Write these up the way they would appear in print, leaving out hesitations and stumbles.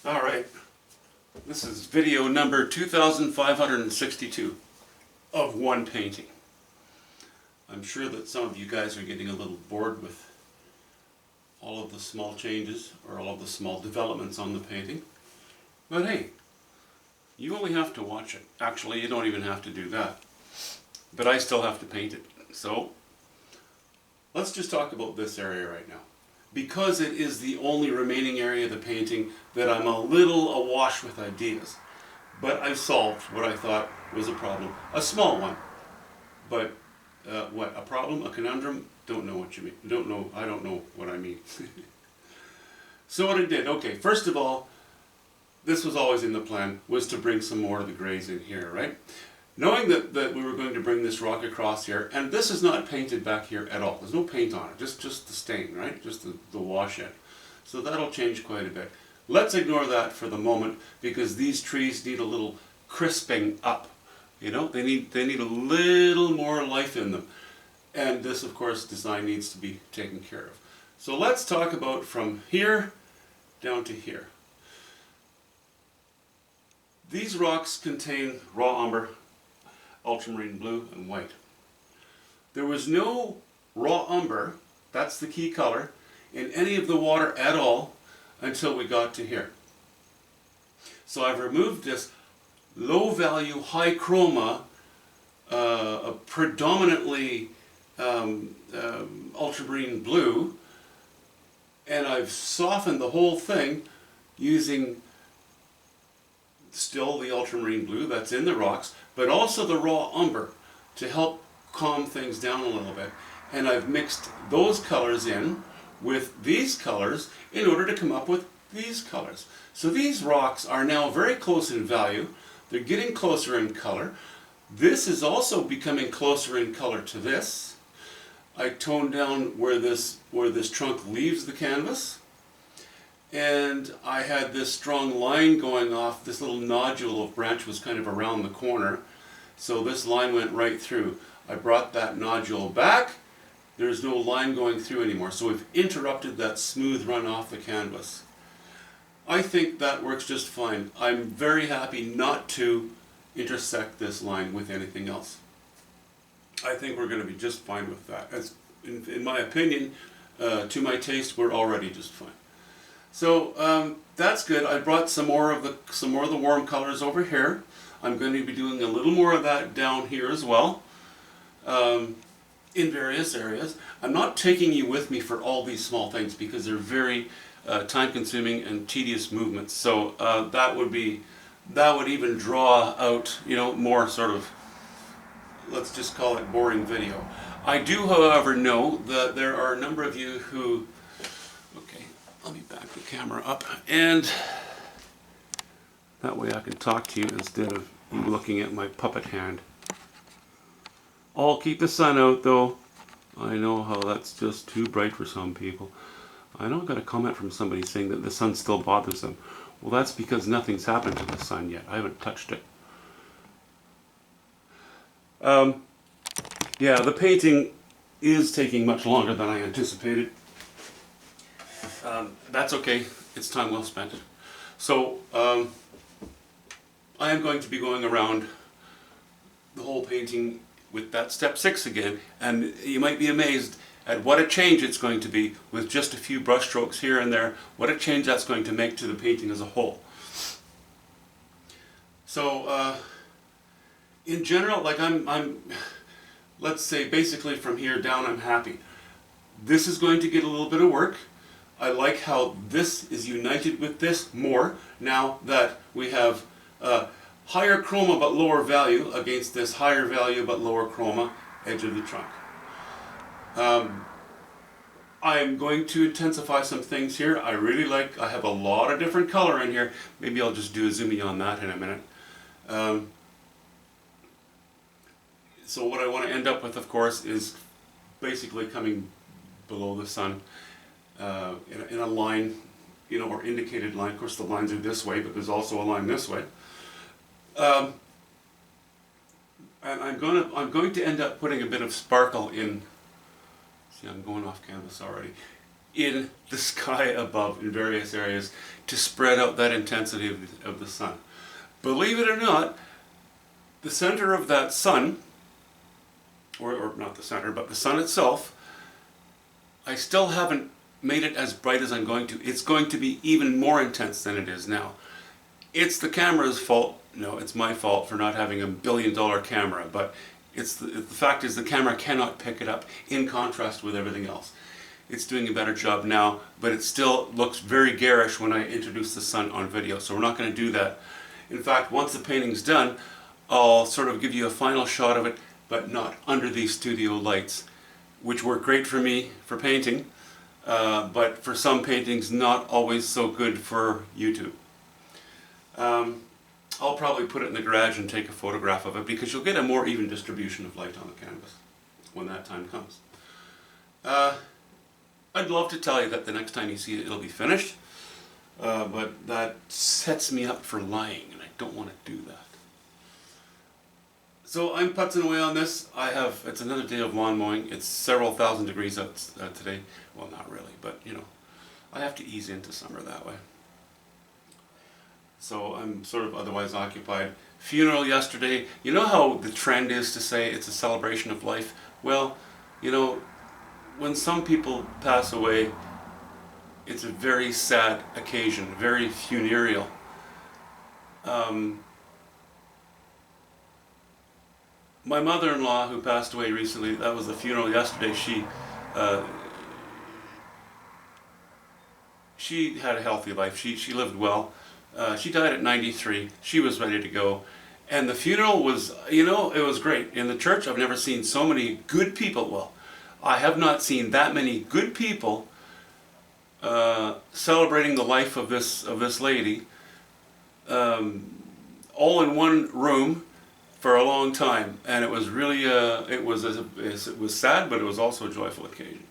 All right, this is video number 2562 of one painting. I'm sure that some of you guys are getting a little bored with all of the small changes or all of the small developments on the painting. But hey, you only have to watch it. Actually, you don't even have to do that. But I still have to paint it. So, let's just talk about this area right now. Because it is the only remaining area of the painting that I'm a little awash with ideas. But I've solved what I thought was a problem. A small one. But, what, a problem? A conundrum? Don't know what you mean. I don't know what I mean. So what I did, okay, first of all, this was always in the plan, was to bring some more of the grays in here, right? Knowing that we were going to bring this rock across here, and this is not painted back here at all. There's no paint on it, just the stain, right? Just the wash in. So that'll change quite a bit. Let's ignore that for the moment, because these trees need a little crisping up. You know, they need a little more life in them. And this, of course, design needs to be taken care of. So let's talk about from here down to here. These rocks contain raw umber, ultramarine blue, and white. There was no raw umber, that's the key color, in any of the water at all until we got to here. So I've removed this low value, high chroma, predominantly ultramarine blue, and I've softened the whole thing using still the ultramarine blue that's in the rocks, but also the raw umber to help calm things down a little bit. And I've mixed those colors in with these colors in order to come up with these colors. So these rocks are now very close in value. They're getting closer in color. This is also becoming closer in color to this. I toned down where this trunk leaves the canvas. And I had this strong line going off. This little nodule of branch was kind of around the corner. So this line went right through. I brought that nodule back. There's no line going through anymore. So we've interrupted that smooth run off the canvas. I think that works just fine. I'm very happy not to intersect this line with anything else. I think we're going to be just fine with that. As in my opinion, to my taste, we're already just fine. So that's good. I brought some more of the warm colors over here. I'm going to be doing a little more of that down here as well, in various areas. I'm not taking you with me for all these small things because they're very time-consuming and tedious movements. So that would even draw out, you know, more sort of, let's just call it boring video. I do, however, know that there are a number of you who. Okay, let me back the camera up, and that way I can talk to you instead of you looking at my puppet hand. I'll keep the sun out though. I know how that's just too bright for some people. I know I got a comment from somebody saying that the sun still bothers them. Well, that's because nothing's happened to the sun yet. I haven't touched it. Yeah, the painting is taking much longer than I anticipated. That's okay. It's time well spent. So, I am going to be going around the whole painting with that step 6 again, and you might be amazed at what a change it's going to be with just a few brush strokes here and there, what a change that's going to make to the painting as a whole. So, in general, like let's say basically from here down I'm happy. This is going to get a little bit of work. I like how this is united with this more now that we have higher chroma but lower value against this higher value but lower chroma edge of the trunk. I'm going to intensify some things here. I have a lot of different color in here. Maybe I'll just do a zoom on that in a minute. So what I want to end up with, of course, is basically coming below the sun in a line, you know, or indicated line. Of course, the lines are this way, but there's also a line this way. And I'm going to end up putting a bit of sparkle in. See, I'm going off canvas already. in the sky above in various areas to spread out that intensity of the sun. Believe it or not, the center of that sun, or not the center, but the sun itself, I still haven't made it as bright as I'm going to. It's going to be even more intense than it is now. It's the camera's fault. No, it's my fault for not having $1 billion camera, but the fact is the camera cannot pick it up in contrast with everything else. It's doing a better job now, but it still looks very garish when I introduce the sun on video, so we're not going to do that. In fact, once the painting's done, I'll sort of give you a final shot of it, but not under these studio lights, which work great for me for painting, but for some paintings not always so good for YouTube. I'll probably put it in the garage and take a photograph of it, because you'll get a more even distribution of light on the canvas when that time comes. I'd love to tell you that the next time you see it, it'll be finished, but that sets me up for lying, and I don't want to do that. So I'm putzing away on this. It's another day of lawn mowing. It's several thousand degrees out today. Well, not really, but you know, I have to ease into summer that way. So I'm sort of otherwise occupied. Funeral yesterday. You know how the trend is to say it's a celebration of life? Well, you know, when some people pass away, it's a very sad occasion, very funereal. My mother-in-law, who passed away recently, that was the funeral yesterday, she had a healthy life. She lived well. She died at 93. She was ready to go. And the funeral was, you know, it was great. In the church, I've never seen so many good people. Well, I have not seen that many good people celebrating the life of this lady, all in one room for a long time. And it was really, it was sad, but it was also a joyful occasion.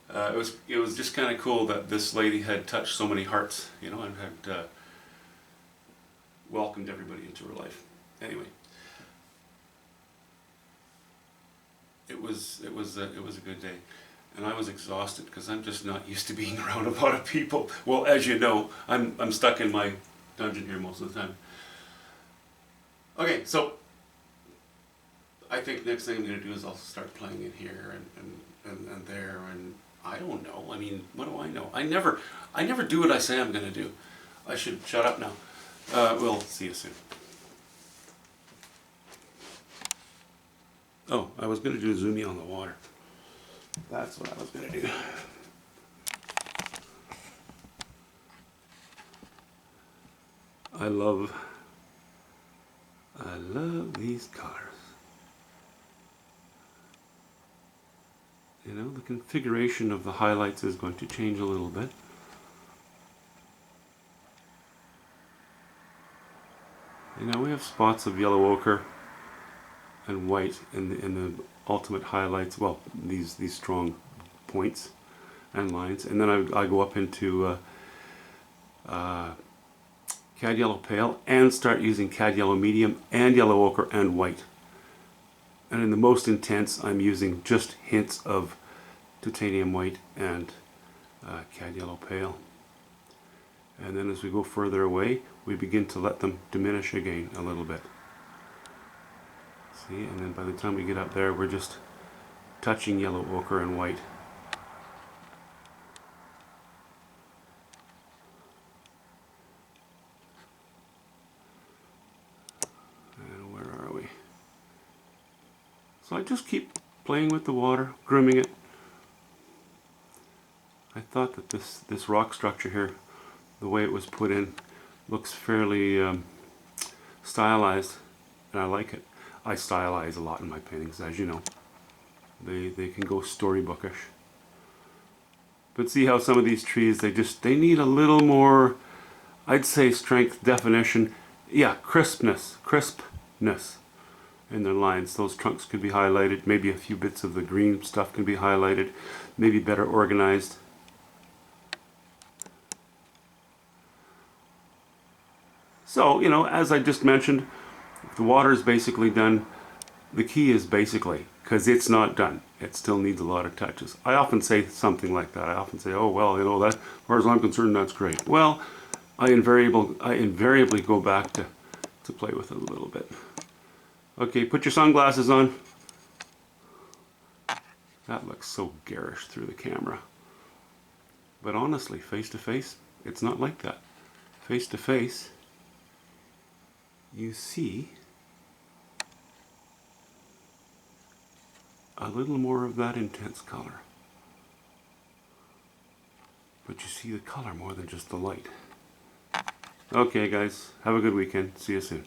It was just kind of cool that this lady had touched so many hearts, you know, and had welcomed everybody into her life. Anyway, it was a good day, and I was exhausted because I'm just not used to being around a lot of people. Well, as you know, I'm stuck in my dungeon here most of the time. Okay, so I think next thing I'm going to do is I'll start playing it here and there, and I don't know. I mean, what do I know? I never do what I say I'm going to do. I should shut up now. We'll see you soon. Oh, I was going to do zoom in on the water. That's what I was going to do. I love these cars. You know, the configuration of the highlights is going to change a little bit. You know, we have spots of yellow ochre and white in the ultimate highlights. Well, these strong points and lines, and then I go up into cad yellow pale and start using cad yellow medium and yellow ochre and white. And in the most intense, I'm using just hints of titanium white and cad yellow pale. And then as we go further away, we begin to let them diminish again a little bit. See, and then by the time we get up there, we're just touching yellow ochre and white. And where are we? So I just keep playing with the water, grooming it. I thought that this rock structure here, the way it was put in, looks fairly stylized, and I like it. I stylize a lot in my paintings, as you know. They can go storybookish. But see how some of these trees, they need a little more, I'd say, strength, definition. Yeah, crispness in their lines. Those trunks could be highlighted. Maybe a few bits of the green stuff can be highlighted. Maybe better organized. So, you know, as I just mentioned, the water is basically done. the key is basically, because it's not done, it still needs a lot of touches. I often say something like that. I often say, oh, well, you know, that, as far as I'm concerned, that's great. Well, I invariably go back to play with it a little bit. Okay, put your sunglasses on. That looks so garish through the camera. But honestly, face to face, it's not like that. Face to face, you see a little more of that intense color. But you see the color more than just the light. Okay guys, have a good weekend. See you soon.